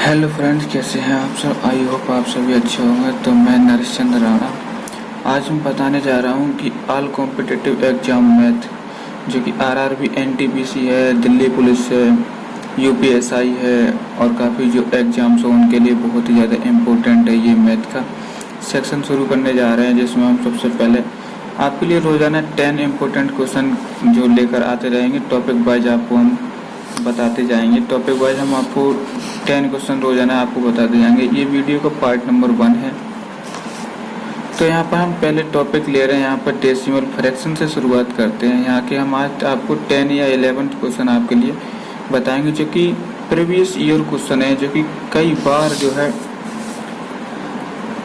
Hello friends, कैसे हैं आप सब। आई होप आप सभी अच्छे होंगे। तो मैं नरेश चंद्र राणा आज मैं बताने जा रहा हूं कि ऑल कॉम्पिटिटिव एग्जाम मैथ जो कि आरआरबी, एनटीपीसी है, दिल्ली पुलिस है, यूपीएसआई है और काफ़ी जो एग्ज़ाम्स हो उनके लिए बहुत ही ज़्यादा इम्पोर्टेंट है। ये मैथ का सेक्शन शुरू करने जा रहे हैं, जिसमें हम सबसे पहले आपके लिए रोज़ाना 10 इम्पोर्टेंट क्वेश्चन जो लेकर आते रहेंगे। टॉपिक वाइज आपको हम बताते जाएंगे। टॉपिक वाइज हम आपको 10 क्वेश्चन रोजाना आपको बताते जाएंगे। ये वीडियो का पार्ट नंबर 1 है। तो यहाँ पर हम पहले टॉपिक ले रहे हैं, यहाँ पर डेसिमल फ्रैक्शन से शुरुआत करते हैं। यहाँ के हम आज आपको 10 या 11 क्वेश्चन आपके लिए बताएंगे, जो कि प्रीवियस ईयर क्वेश्चन है, जो कि कई बार जो है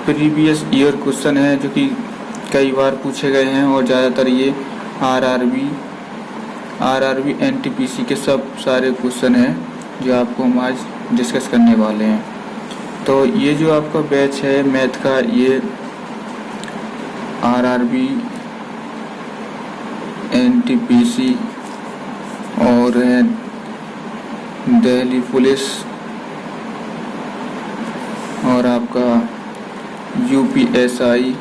प्रीवियस ईयर क्वेश्चन है, जो कि कई बार पूछे गए हैं और ज़्यादातर ये आरआरबी एनटीपीसी के सब सारे क्वेश्चन हैं जो आपको हम आज डिस्कस करने वाले हैं। तो ये जो आपका बैच है मैथ का, ये आरआरबी, एनटीपीसी और दिल्ली पुलिस और आपका यूपीएसआई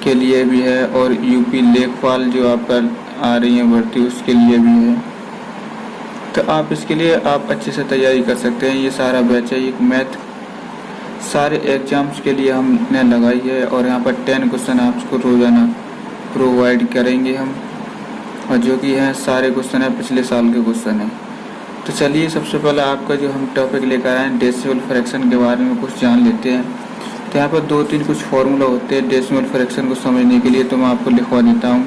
के लिए भी है और यूपी लेखपाल जो आपका आ रही है भर्ती, उसके लिए भी है। तो आप इसके लिए आप अच्छे से तैयारी कर सकते हैं। ये सारा बैच है, एक मैथ सारे एग्जाम्स के लिए हमने लगाई है और यहाँ पर 10 क्वेश्चन आपको रोजाना प्रोवाइड करेंगे हम, और जो कि हैं सारे क्वेश्चन है पिछले साल के क्वेश्चन है। तो चलिए सबसे पहले आपका जो हम टॉपिक लेकर आए डेसिमल फ्रैक्शन के बारे में कुछ जान लेते हैं। तो यहाँ पर 2-3 कुछ फॉर्मूला होते हैं डेसिमल फ्रैक्शन को समझने के लिए, तो मैं आपको लिखवा देता हूँ।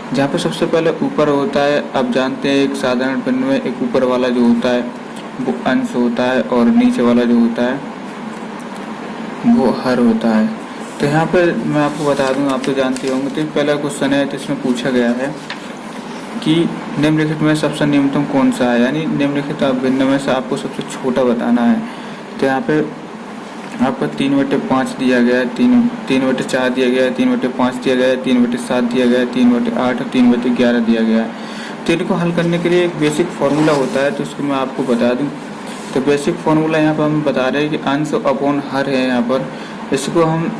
जहाँ पर सबसे पहले ऊपर होता है, आप जानते हैं एक साधारण पेन में एक ऊपर वाला जो होता है वो अंश होता है और नीचे वाला जो होता है वो हर होता है। तो यहाँ पर मैं आपको बता दूँ, आप तो जानते होंगे। तो पहला क्वेश्चन है, तो इसमें पूछा गया है कि निम्नलिखित में सबसे निम्नतम कौन सा है, यानी निम्नलिखित भिन्न में से आपको सबसे छोटा बताना है। तो यहाँ पे आपको 3/5 दिया गया है, 3/4 दिया गया है, 3/5 दिया गया है, 3/7 दिया गया है, 3/8 और 3/11 दिया गया है। तो इनको हल करने के लिए एक बेसिक फार्मूला होता है, तो उसको मैं आपको बता दूं। तो बेसिक फार्मूला यहाँ पर हम बता रहे हैं कि अंश अपॉन हर है। यहाँ पर इसको हम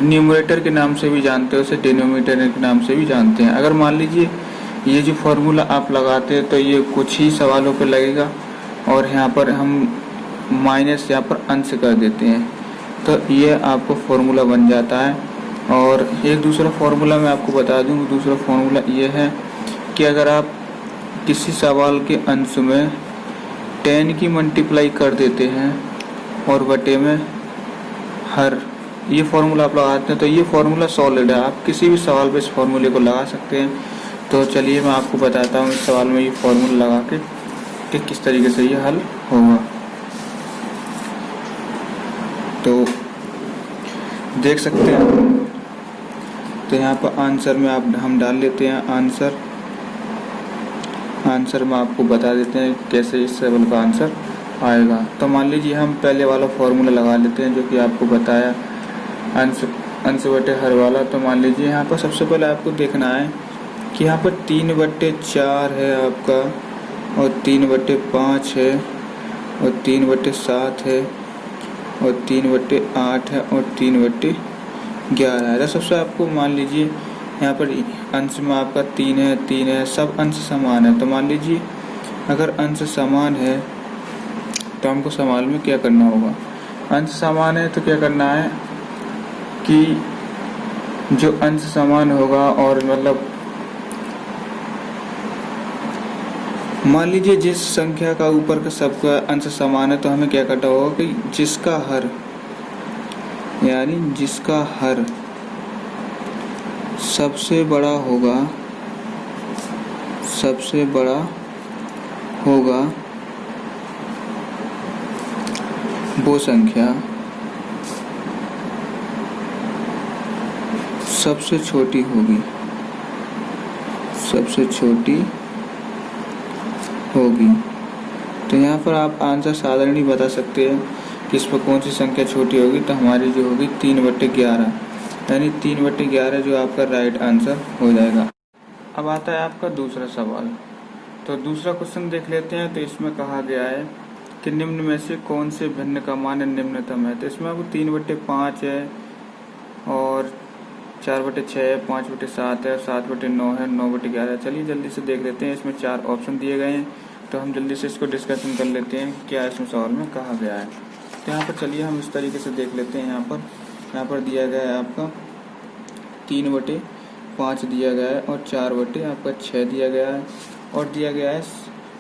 न्यूमरेटर के नाम से भी जानते हैं, उसे डिनोमिनेटर के नाम से भी जानते हैं। अगर मान लीजिए ये जो फार्मूला आप लगाते हैं तो ये कुछ ही सवालों पर लगेगा और यहाँ पर हम माइनस यहाँ पर अंश कर देते हैं, तो ये आपको फॉर्मूला बन जाता है। और एक दूसरा फॉर्मूला मैं आपको बता दूं, दूसरा फॉर्मूला ये है कि अगर आप किसी सवाल के अंश में 10 की मल्टीप्लाई कर देते हैं और बटे में हर, ये फॉर्मूला आप लगाते हैं तो ये फॉर्मूला सॉलिड है। आप किसी भी सवाल पे इस फॉर्मूले को लगा सकते हैं। तो चलिए मैं आपको बताता हूँ इस सवाल में ये फॉर्मूला लगा के कि किस तरीके से ये हल होगा। तो देख सकते हैं, तो यहाँ पर आंसर में हम डाल लेते हैं आंसर में आपको बता देते हैं कैसे इस सवाल का आंसर आएगा। तो मान लीजिए हम पहले वाला फॉर्मूला लगा लेते हैं जो कि आपको बताया अंश बटे हर वाला। तो मान लीजिए यहाँ पर सबसे पहले आपको देखना है कि यहाँ पर 3/4 है आपका और 3/5 है और 3/7 है और 3/8 है और 3/11 है। तो सबसे आपको मान लीजिए यहाँ पर अंश में आपका 3 है, सब अंश समान है। तो मान लीजिए अगर अंश समान है तो हमको सवाल में क्या करना होगा, अंश समान है तो क्या करना है कि जो अंश समान होगा और मतलब मान लीजिए जिस संख्या का ऊपर का सबका अंश समान है तो हमें क्या करना होगा कि जिसका हर, यानी जिसका हर सबसे बड़ा होगा वो संख्या सबसे छोटी होगी। तो यहाँ पर आप आंसर साधारण ही बता सकते हैं कि इस पर कौन सी संख्या छोटी होगी। तो हमारी जो होगी 3/11, यानी 3/11 जो आपका राइट आंसर हो जाएगा। अब आता है आपका दूसरा सवाल। तो दूसरा क्वेश्चन देख लेते हैं। तो इसमें कहा गया है कि निम्न में से कौन से भिन्न का मान निम्नतम है। तो इसमें आपको 3/5 है और 4/6 है, 5/7 है, 7/9 है, 9/11। चलिए जल्दी से देख लेते हैं। इसमें 4 ऑप्शन दिए गए हैं, तो हम जल्दी से इसको डिस्कशन कर लेते हैं क्या इसमें सवाल में कहा गया है। तो यहाँ पर चलिए हम इस तरीके से देख लेते हैं। यहाँ पर दिया गया है आपका 3/5 दिया गया है और 4/6 दिया गया है और दिया गया है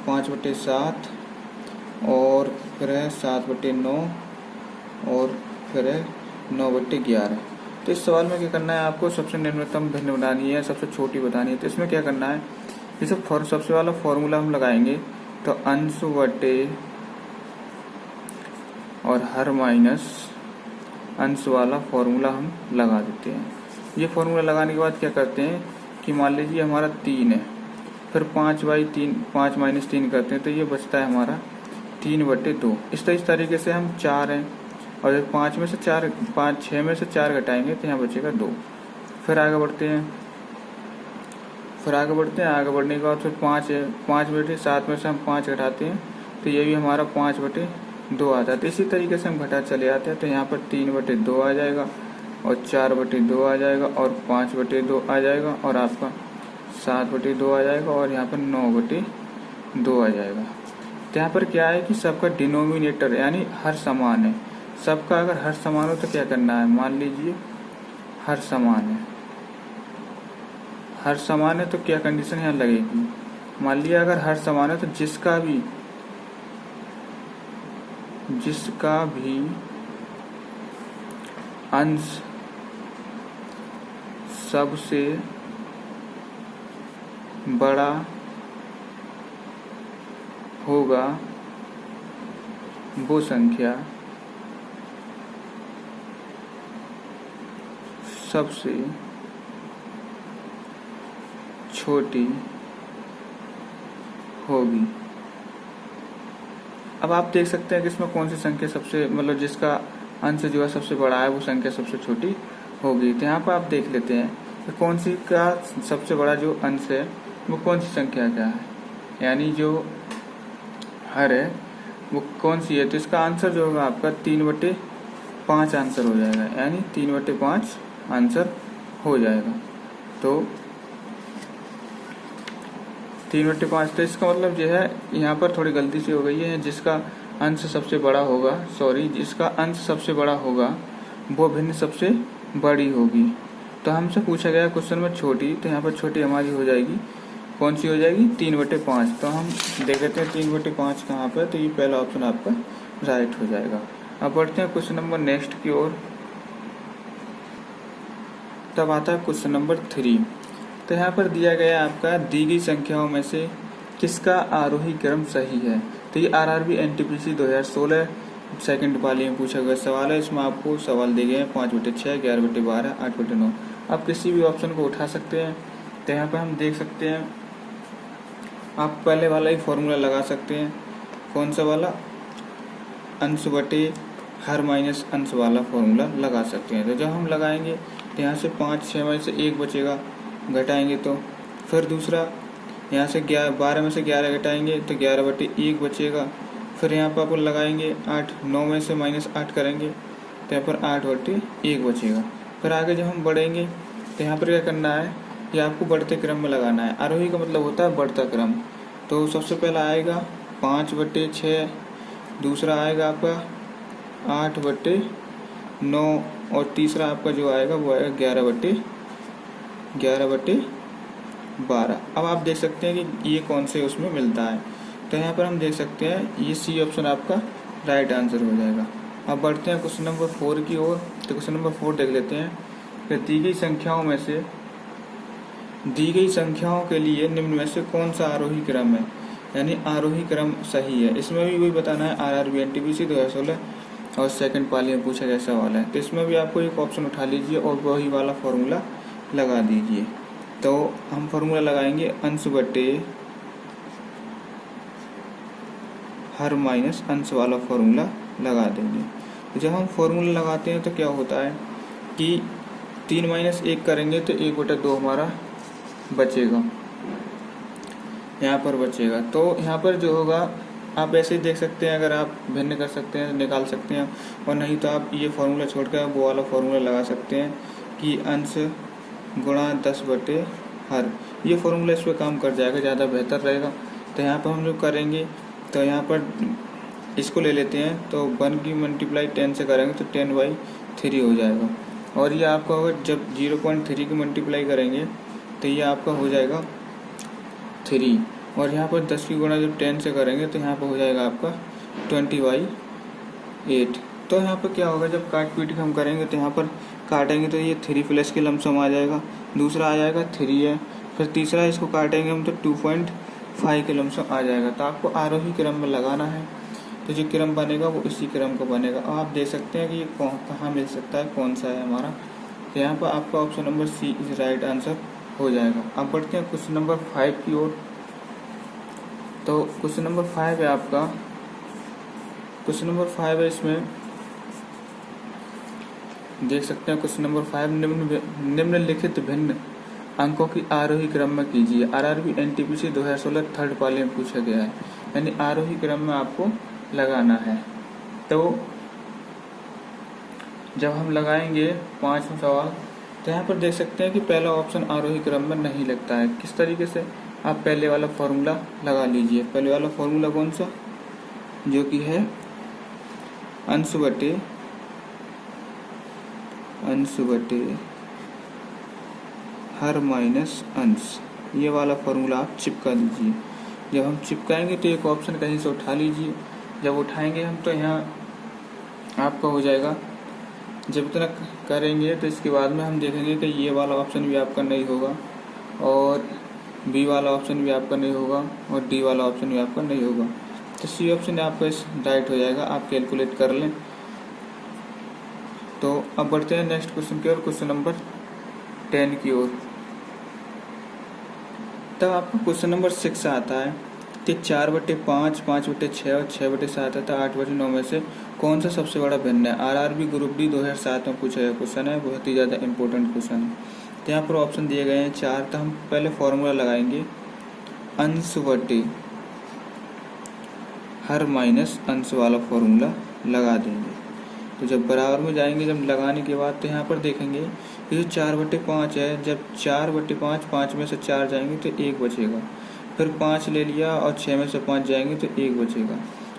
5/7 और फिर है 7/9 और फिर है 9/11। तो इस सवाल में क्या करना है, आपको सबसे निम्नतम भिन्न बनानी है, सबसे छोटी बतानी है। तो इसमें क्या करना है, ये सबसे वाला फॉर्मूला हम लगाएंगे। तो अंश बटे और हर माइनस अंश वाला फॉर्मूला हम लगा देते हैं। ये फॉर्मूला लगाने के बाद क्या करते हैं कि मान लीजिए हमारा 3 है, फिर 5/3 5 - 3 करते हैं, तो ये बचता है हमारा 3/2। इस तरीके से हम 4 हैं और जब 6 में से 4 घटाएंगे तो यहाँ बचेगा 2। फिर आगे बढ़ते हैं। आगे बढ़ने के बाद फिर 5 है, 5/7 में से हम 5 घटाते हैं तो ये भी हमारा 5/2 आ जाता है। इसी तरीके से हम घटा चले आते हैं। तो यहाँ पर 3/2 आ जाएगा और 4/2 आ जाएगा और 5/2 आ जाएगा और आपका 7/2 आ जाएगा और यहाँ पर 9/2 आ जाएगा। तो यहाँ पर क्या है कि सबका डिनोमिनेटर यानी हर समान है। सबका अगर हर समान हो तो क्या करना है, मान लीजिए हर समान है तो क्या कंडीशन यहाँ लगेगी, मान लिया अगर हर समान है तो जिसका भी अंश सबसे बड़ा होगा वो संख्या सबसे छोटी होगी। अब आप देख सकते हैं कि इसमें कौन सी संख्या सबसे मतलब जिसका अंश जो है सबसे बड़ा है वो संख्या सबसे छोटी होगी। तो यहाँ पर आप देख लेते हैं कि कौन सी का सबसे बड़ा जो अंश है वो कौन सी संख्या क्या है, यानी जो हर है वो कौन सी है। तो इसका आंसर जो होगा आपका 3/5 आंसर हो जाएगा, यानी 3/5 आंसर हो जाएगा। तो 3/5। तो इसका मतलब जो है यहाँ पर थोड़ी गलती से हो गई है, जिसका अंश सबसे बड़ा होगा वो भिन्न सबसे बड़ी होगी। तो हमसे पूछा गया क्वेश्चन में छोटी, तो यहाँ पर छोटी हमारी हो जाएगी, कौन सी हो जाएगी 3/5। तो हम देख लेते हैं 3/5 कहाँ पर, तो ये पहला ऑप्शन आपका राइट हो जाएगा। अब बढ़ते हैं क्वेश्चन नंबर नेक्स्ट की ओर। तब आता है क्वेश्चन नंबर 3। तो यहाँ पर दिया गया आपका दी गई संख्याओं में से किसका आरोही क्रम सही है। तो ये RRB NTPC 2016 सेकंड पाली में पूछा गया सवाल है। इसमें आपको सवाल दिए गए हैं 5/6, 11/12, 8/9। आप किसी भी ऑप्शन को उठा सकते हैं। तो यहाँ पर हम देख सकते हैं, आप पहले वाला ही फॉर्मूला लगा सकते हैं। कौन सा वाला, अंश बटे हर माइनस अंश वाला फॉर्मूला लगा सकते हैं। तो जब हम लगाएंगे तो यहाँ से 5 6 में से 1 बचेगा, घटाएंगे तो फिर दूसरा यहाँ से 12 में से 11 घटाएंगे तो 11/1 बचेगा। फिर यहाँ पर अपन लगाएंगे 8, 9 में से -8 करेंगे तो यहाँ पर 8/1 बचेगा। फिर आगे जब हम बढ़ेंगे तो यहाँ पर क्या करना है, ये आपको बढ़ते क्रम में लगाना है। आरोही का मतलब होता है बढ़ता क्रम। तो सबसे पहला आएगा 5/6, दूसरा आएगा आपका 8/9 और तीसरा आपका जो आएगा वो आएगा 11/12। अब आप देख सकते हैं कि ये कौन से उसमें मिलता है। तो यहाँ पर हम देख सकते हैं ये सी ऑप्शन आपका राइट आंसर हो जाएगा। अब बढ़ते हैं क्वेश्चन नंबर 4 की ओर। तो क्वेश्चन नंबर 4 देख लेते हैं कि दी गई संख्याओं के लिए निम्न में से कौन सा आरोही क्रम है, यानी आरोही क्रम सही है। इसमें भी वही बताना है, RRB NTPC 2016 और सेकंड पाली में पूछा गया सवाल है। तो इसमें भी आपको एक ऑप्शन उठा लीजिए और वही वाला फॉर्मूला लगा दीजिए। तो हम फॉर्मूला लगाएंगे अंश बटे हर माइनस अंश वाला फॉर्मूला लगा देंगे। तो जब हम फॉर्मूला लगाते हैं तो क्या होता है कि 3 - 1 करेंगे तो 1/2 हमारा बचेगा, यहाँ पर बचेगा। तो यहाँ पर जो होगा आप ऐसे ही देख सकते हैं, अगर आप भिन्न कर सकते हैं निकाल सकते हैं, और नहीं तो आप ये फार्मूला छोड़कर वो वाला फार्मूला लगा सकते हैं कि अंश गुणा 10/हर। ये फार्मूला इस पर काम कर जाएगा, ज़्यादा बेहतर रहेगा। तो यहाँ पर हम जो करेंगे तो यहाँ पर इसको ले लेते हैं, तो 1 की मल्टीप्लाई 10 से करेंगे तो 10/3 हो जाएगा। और ये आपका होगा जब 0.3 की मल्टीप्लाई करेंगे तो ये आपका हो जाएगा 3। और यहाँ पर 10 की गुणा जब 10 से करेंगे तो यहाँ पर हो जाएगा आपका 20/8। तो यहाँ पर क्या होगा, जब काट पीट के हम करेंगे तो यहाँ पर काटेंगे तो ये 3 प्लस के लमसम आ जाएगा, दूसरा आ जाएगा 3 है, फिर तीसरा इसको काटेंगे हम तो 2.5 के लमसम आ जाएगा। तो आपको आरोही क्रम में लगाना है, तो जो क्रम बनेगा वो इसी क्रम का बनेगा। आप देख सकते हैं कि ये कहाँ मिल सकता है, कौन सा है हमारा। तो यहाँ पर आपका option number C is right answer हो जाएगा। अब बढ़ते हैं क्वेश्चन नंबर 5 की ओर। तो क्वेश्चन नंबर 5 है आपका, क्वेश्चन नंबर 5 है, इसमें देख सकते हैं क्वेश्चन नंबर 5, निम्नलिखित भिन्न अंकों की आरोही क्रम में कीजिए। आरआरबी एनटीपीसी 2016 थर्ड पाली में पूछा गया है, यानी आरोही क्रम में आपको लगाना है। तो जब हम लगाएंगे 5वां सवाल, तो यहाँ पर देख सकते हैं कि पहला ऑप्शन आरोही क्रम में नहीं लगता है। किस तरीके से, आप पहले वाला फॉर्मूला लगा लीजिए। पहले वाला फॉर्मूला कौन सा, जो कि है अंश बटे हर माइनस अंश, ये वाला फॉर्मूला आप चिपका दीजिए। जब हम चिपकाएंगे तो एक ऑप्शन कहीं से उठा लीजिए। जब उठाएंगे हम तो यहाँ आपका हो जाएगा, जब इतना करेंगे तो इसके बाद में हम देखेंगे कि ये वाला ऑप्शन भी आपका नहीं होगा, और बी वाला ऑप्शन भी आपका नहीं होगा, और डी वाला ऑप्शन भी आपका नहीं होगा। तो सी ऑप्शन आपका इस राइट हो जाएगा। आप कैलकुलेट कर लें। तो अब बढ़ते हैं नेक्स्ट क्वेश्चन की ओर, क्वेश्चन नंबर 10 की ओर। तब आपका क्वेश्चन नंबर 6 आता है कि 4/5, 5/6 और 6/7 तथा 8/9 में से कौन सा सबसे बड़ा भिन्न है। आरआरबी ग्रुप डी 2007 में पूछा गया क्वेश्चन है, बहुत ही ज़्यादा इंपॉर्टेंट क्वेश्चन है। तो यहाँ पर ऑप्शन दिए गए हैं 4। तो हम पहले फॉर्मूला लगाएंगे, अंश बटे हर माइनस अंश वाला फॉर्मूला लगा देंगे। तो जब बराबर में जाएंगे, जब लगाने के बाद तो यहाँ पर देखेंगे ये 4/5 है। जब 4/5, 5 में से 4 जाएंगे तो 1 बचेगा। फिर 5 ले लिया और 6 में से 5 जाएंगे तो 1 बचेगा।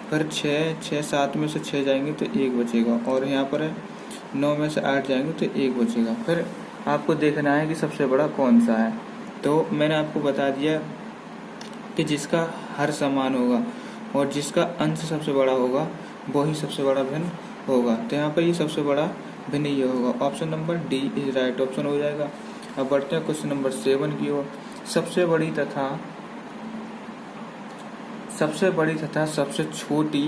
फिर 6, 7 में से 6 जाएंगे तो 1 बचेगा। और यहाँ पर है 9 में से 8 जाएंगे तो 1 बचेगा। फिर आपको देखना है कि सबसे बड़ा कौन सा है। तो मैंने आपको बता दिया कि जिसका हर समान होगा और जिसका अंश सबसे बड़ा होगा वही सबसे बड़ा भिन्न होगा। तो यहाँ पर ये सबसे बड़ा भिन्न ये होगा। Option number D is right option हो जाएगा। अब बढ़ते हैं क्वेश्चन नंबर 7 की ओर। सबसे बड़ी तथा सबसे छोटी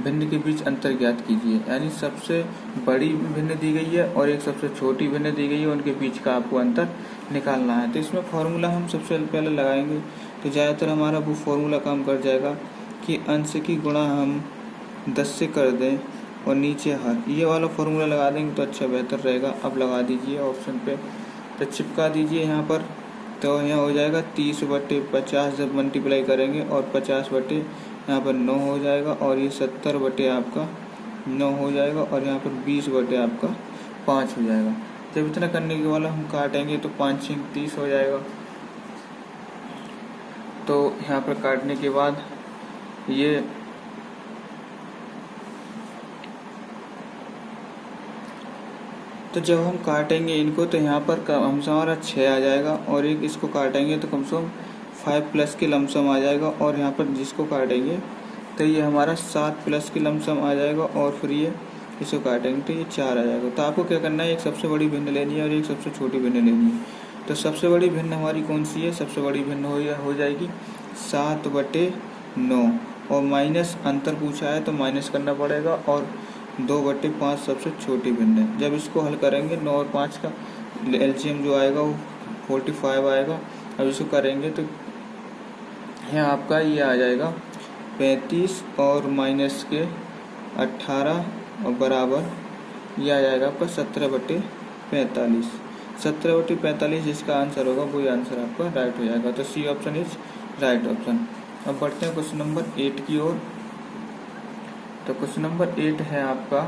भिन्न के बीच अंतर ज्ञात कीजिए। यानी सबसे बड़ी भिन्न दी गई है और एक सबसे छोटी भिन्न दी गई है, उनके बीच का आपको अंतर निकालना है। तो इसमें फॉर्मूला हम सबसे पहले लगाएंगे तो ज़्यादातर हमारा वो फॉर्मूला काम कर जाएगा कि अंश की गुणा हम 10 से कर दें और नीचे हर, ये वाला फॉर्मूला लगा देंगे तो अच्छा बेहतर रहेगा। अब लगा दीजिए ऑप्शन पे, तो चिपका दीजिए यहाँ पर। तो यहाँ हो जाएगा 30/50 जब मल्टीप्लाई करेंगे, और 50 यहाँ पर 9 हो जाएगा, और ये 70 आपका 9 हो जाएगा, और यहाँ पर 20 आपका 5 हो जाएगा। जब इतना करने के बाद हम काटेंगे तो 5 6 30 हो जाएगा। तो यहाँ पर काटने के बाद ये तो जब हम काटेंगे इनको तो यहाँ पर हमारा 6 आ जाएगा, और एक इसको काटेंगे तो कम से कम 5 प्लस के लमसम आ जाएगा, और यहाँ पर जिसको काटेंगे तो ये हमारा 7 प्लस के लमसम आ जाएगा, और फिर ये इसको काटेंगे तो ये 4 आ जाएगा। तो आपको क्या करना है, एक सबसे बड़ी भिन्न लेनी है और एक सबसे छोटी भिन्न लेनी है। तो सबसे बड़ी भिन्न हमारी कौन सी है, सबसे बड़ी भिन्न हो जाएगी 7/9, और माइनस अंतर पूछा है तो माइनस करना पड़ेगा, और 2/5 सबसे छोटी भिन्न है। जब इसको हल करेंगे 9 और 5 का एलसीएम जो आएगा वो 45 आएगा। अब इसको करेंगे तो यहाँ आपका ये आ जाएगा 35 और माइनस के 18 और बराबर ये आ जाएगा आपका 17/45। 17/45 जिसका आंसर होगा वही आंसर आपका राइट हो जाएगा। तो C option is right option. अब बढ़ते हैं क्वेश्चन नंबर 8 की ओर। तो क्वेश्चन नंबर 8 है आपका।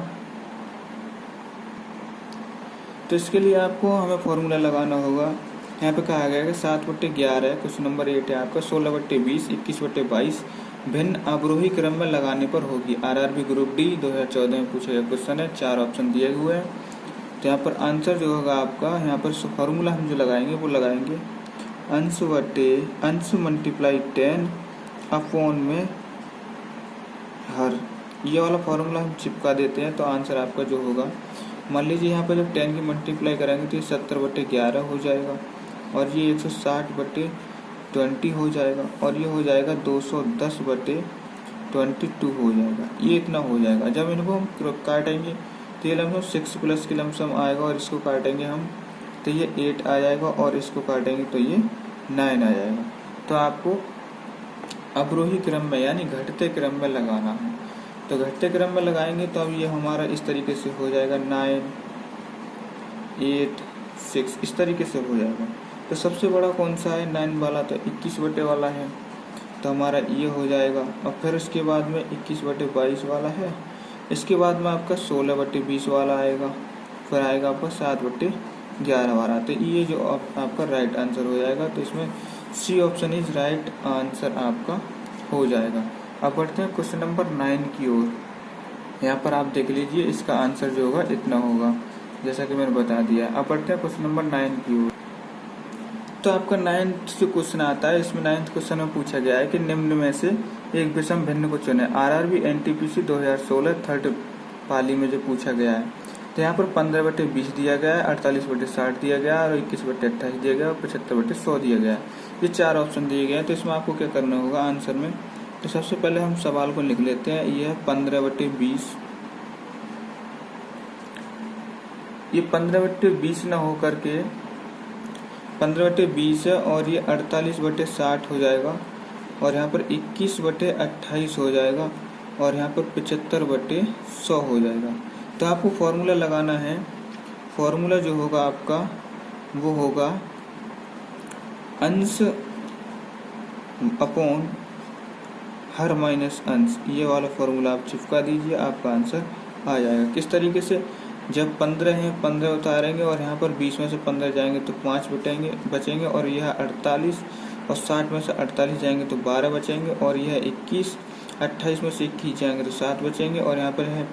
तो इसके लिए आपको हमें फॉर्मूला लगाना होगा। यहाँ पे कहा गया है कि 7/11 है, क्वेश्चन नंबर 8 है आपका। 16/20, 21/22 भिन्न अवरोही क्रम में लगाने पर होगी। आरआरबी ग्रुप डी 2014 में पूछा गया क्वेश्चन है। 4 ऑप्शन दिए हुए हैं। तो यहाँ पर आंसर जो होगा आपका, यहाँ पर फॉर्मूला हम जो लगाएंगे वो लगाएंगे अंश मल्टीप्लाई 10 अपॉन में हर। ये वाला फॉर्मूला हम चिपका देते हैं तो आंसर आपका जो होगा, मान लीजिए यहाँ पर जब 10 की मल्टीप्लाई करेंगे तो ये 70/11 हो जाएगा और ये 160/20 हो जाएगा और ये हो जाएगा 210/22 हो जाएगा। ये इतना हो जाएगा। जब इनको हम काटेंगे तो ये लमसम 6 प्लस की लमसम आएगा और इसको काटेंगे हम तो ये 8 आ जाएगा और इसको काटेंगे तो ये 9 आ जाएगा। तो आपको अवरोही क्रम में यानी घटते क्रम में लगाना है। तो घटते क्रम में लगाएंगे तो अब ये हमारा इस तरीके से हो जाएगा 9, 8, 6 इस तरीके से हो जाएगा। तो सबसे बड़ा कौन सा है? 9 वाला। तो 21 वाला है तो हमारा ये हो जाएगा। और फिर उसके बाद में 21/22 वाला है। इसके बाद में आपका 16/20 वाला आएगा। फिर आएगा आपका 7/11 वाला। तो ये जो आपका राइट आंसर हो जाएगा। तो इसमें C option is right answer आपका हो जाएगा। अब बढ़ते हैं क्वेश्चन नंबर 9 की ओर। यहाँ पर आप देख लीजिए इसका आंसर जो होगा इतना होगा, जैसा कि मैंने बता दिया। अब बढ़ते हैं क्वेश्चन नंबर 9 की ओर। तो आपका 9th जो क्वेश्चन आता है, इसमें 9th क्वेश्चन में पूछा गया है कि निम्न में से एक विषम भिन्न को चुने। आरआरबी एनटीपीसी 2016 थर्ड पाली में जो पूछा गया है। तो यहाँ पर 15/20 दिया गया है, 48/60 दिया गया है और 21/28 दिया गया और 75/100 दिया गया है। ये 4 ऑप्शन दिए गए हैं। तो इसमें आपको क्या करना होगा आंसर में? तो सबसे पहले हम सवाल को लिख लेते हैं। ये है 15/20। ये 15/20 ना हो करके 15/20 है और ये 48/60 हो जाएगा और यहाँ पर 21/28 हो जाएगा और यहाँ पर 75/100 हो जाएगा। तो आपको फॉर्मूला लगाना है। फॉर्मूला जो होगा आपका वो होगा अंश अपॉन हर माइनस अंश। ये वाला फॉर्मूला आप चिपका दीजिए, आपका आंसर आ जाएगा। किस तरीके से? जब 15 है 15 उतारेंगे और यहाँ पर 20 में से 15 जाएंगे तो 5 बचेंगे और यह 48 और 60 में से 48 जाएंगे तो 12 बचेंगे और यह 21, 28 में से 21 जाएंगे तो 7 बचेंगे और यहाँ पर है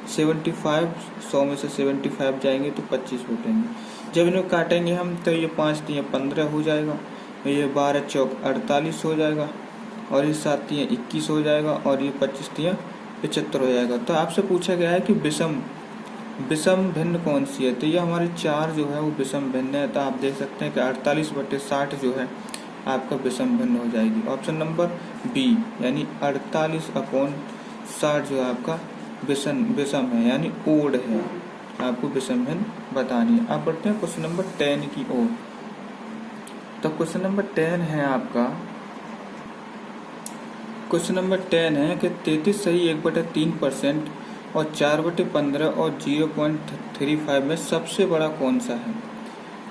75, 100 में से 75 जाएंगे तो 25 बचेंगे। जब इन्हें काटेंगे हम तो ये 5 दिए 15 हो जाएगा, ये 12 चौक 48 हो जाएगा और ये 7 दिए 21 हो जाएगा और ये 25 दिए 75 हो जाएगा। तो आपसे पूछा गया है कि विषम भिन्न कौन सी है? तो ये हमारे 4 जो है वो विषम भिन्न है। तो आप देख सकते हैं कि 48/60 जो है आपका विषम भिन्न हो जाएगी। ऑप्शन नंबर बी यानी 48/60 जो है आपका विषम है यानी ओड है। आपको विषम भिन्न बतानी है। आप बढ़ते हैं क्वेश्चन नंबर 10 की ओर। तो क्वेश्चन नंबर 10 है आपका। क्वेश्चन नंबर 10 है कि 33 सही 1/3% और 4/15 और 0.35 में सबसे बड़ा कौन सा है?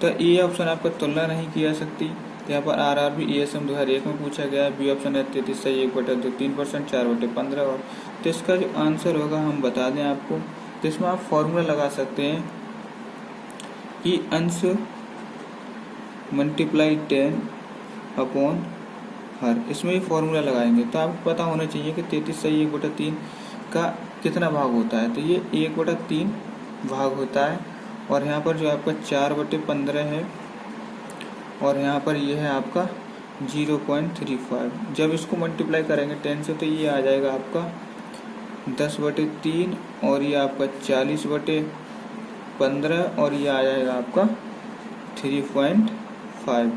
तो ए ऑप्शन आपका तुलना नहीं की जा सकती। यहाँ पर आरआरबी एएसएम 2001 में पूछा गया है। बी ऑप्शन है 33 सही 1/3%, 4/15 और। तो इसका जो आंसर होगा हम बता दें आपको। तो इसमें आप फॉर्मूला लगा सकते हैं कि अंश मल्टीप्लाई 10 अपॉन हर। इसमें ही फॉर्मूला लगाएंगे। तो आपको पता होना चाहिए कि 33 सही 1/3 का कितना भाग होता है? तो ये 1/3 भाग होता है और यहाँ पर जो आपका 4/15 है और यहाँ पर ये है आपका 0.35। जब इसको मल्टीप्लाई करेंगे 10 से तो ये आ जाएगा आपका 10/3 और ये आपका 40/15 और ये आ जाएगा आपका 3.5।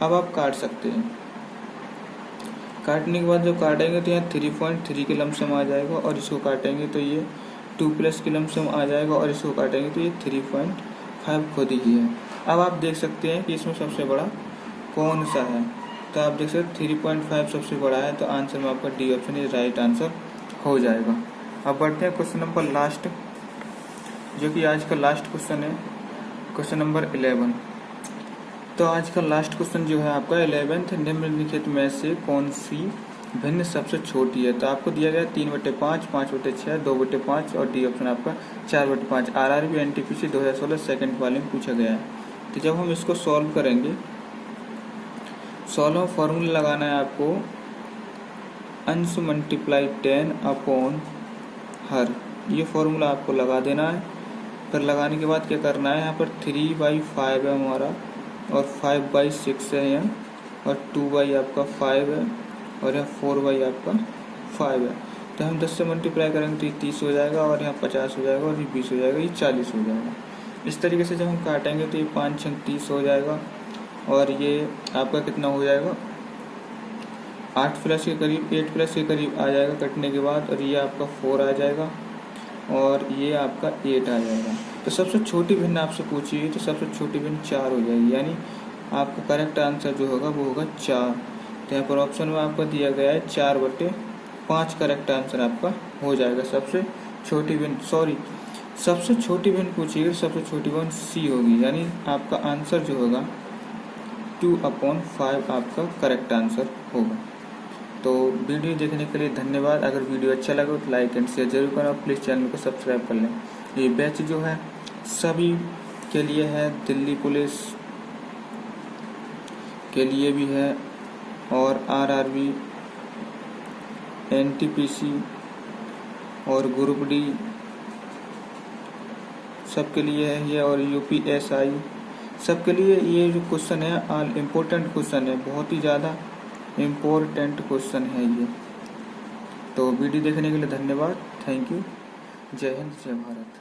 अब आप काट सकते हैं। काटने के बाद जब काटेंगे तो यहाँ 3.3 के लमसम आ जाएगा और इसको काटेंगे तो ये 2+ के लमसम आ जाएगा और इसको काटेंगे तो ये 3.5 खुद ही है। अब आप देख सकते हैं कि इसमें सबसे बड़ा कौन सा है? तो आप देख सकते हैं 3.5 सबसे बड़ा है। तो आंसर में आपका D option is right answer हो जाएगा। अब बढ़ते हैं क्वेश्चन नंबर लास्ट, जो कि आज का लास्ट क्वेश्चन है, क्वेश्चन नंबर 11। तो आज का लास्ट क्वेश्चन जो है आपका 11th, निम्नलिखित में से कौन सी भिन्न सबसे छोटी है। तो आपको दिया गया 3/5, 5/6, 2/5 और डी ऑप्शन आपका 4/5। RRB NTPC 2016 सेकंड वॉल्यूम पूछा गया है। तो जब हम इसको सॉल्व करेंगे, सॉल्व फॉर्मूला लगाना है आपको अंश मल्टीप्लाई 10 अपॉन हर, ये फॉर्मूला आपको लगा देना है। फिर लगाने के बाद क्या करना है, यहाँ पर 3/5 है हमारा और 5/6 है यहाँ, और 2 आपका 5 है और यहाँ 4 आपका 5 है। तो हम 10 से मल्टीप्लाई करेंगे तो ये 30 हो जाएगा और यहाँ 50 हो जाएगा और ये 20 हो जाएगा, ये 40 हो जाएगा। इस तरीके से जब हम काटेंगे तो ये 5 6 30 हो जाएगा और ये आपका कितना हो जाएगा 8 प्लस के करीब आ जाएगा कटने के बाद, और ये आपका 4 आ जाएगा और ये आपका 8 आ जाएगा। तो सबसे छोटी भिन्न आपसे पूछी है तो सबसे छोटी भिन्न 4 हो जाएगी, यानी आपका करेक्ट आंसर जो होगा वो होगा 4। तो यहाँ पर ऑप्शन में आपका दिया गया है 4/5 करेक्ट आंसर आपका हो जाएगा। सबसे छोटी भिन्न पूछी है, सबसे छोटी भिन्न सी होगी, यानी आपका आंसर जो होगा 2/5 आपका करेक्ट आंसर होगा। तो वीडियो देखने के लिए धन्यवाद। अगर वीडियो अच्छा लगे तो लाइक एंड शेयर जरूर करें, प्लीज़ चैनल को सब्सक्राइब कर लें। ये बैच जो है सभी के लिए है, दिल्ली पुलिस के लिए भी है और RRB NTPC और ग्रुप डी सबके लिए है ये, और UPSI सबके लिए ये जो क्वेश्चन है ऑल इम्पोर्टेंट क्वेश्चन है, बहुत ही ज़्यादा इम्पोर्टेंट क्वेश्चन है ये। तो वीडियो देखने के लिए धन्यवाद, थैंक यू, जय हिंद जय भारत।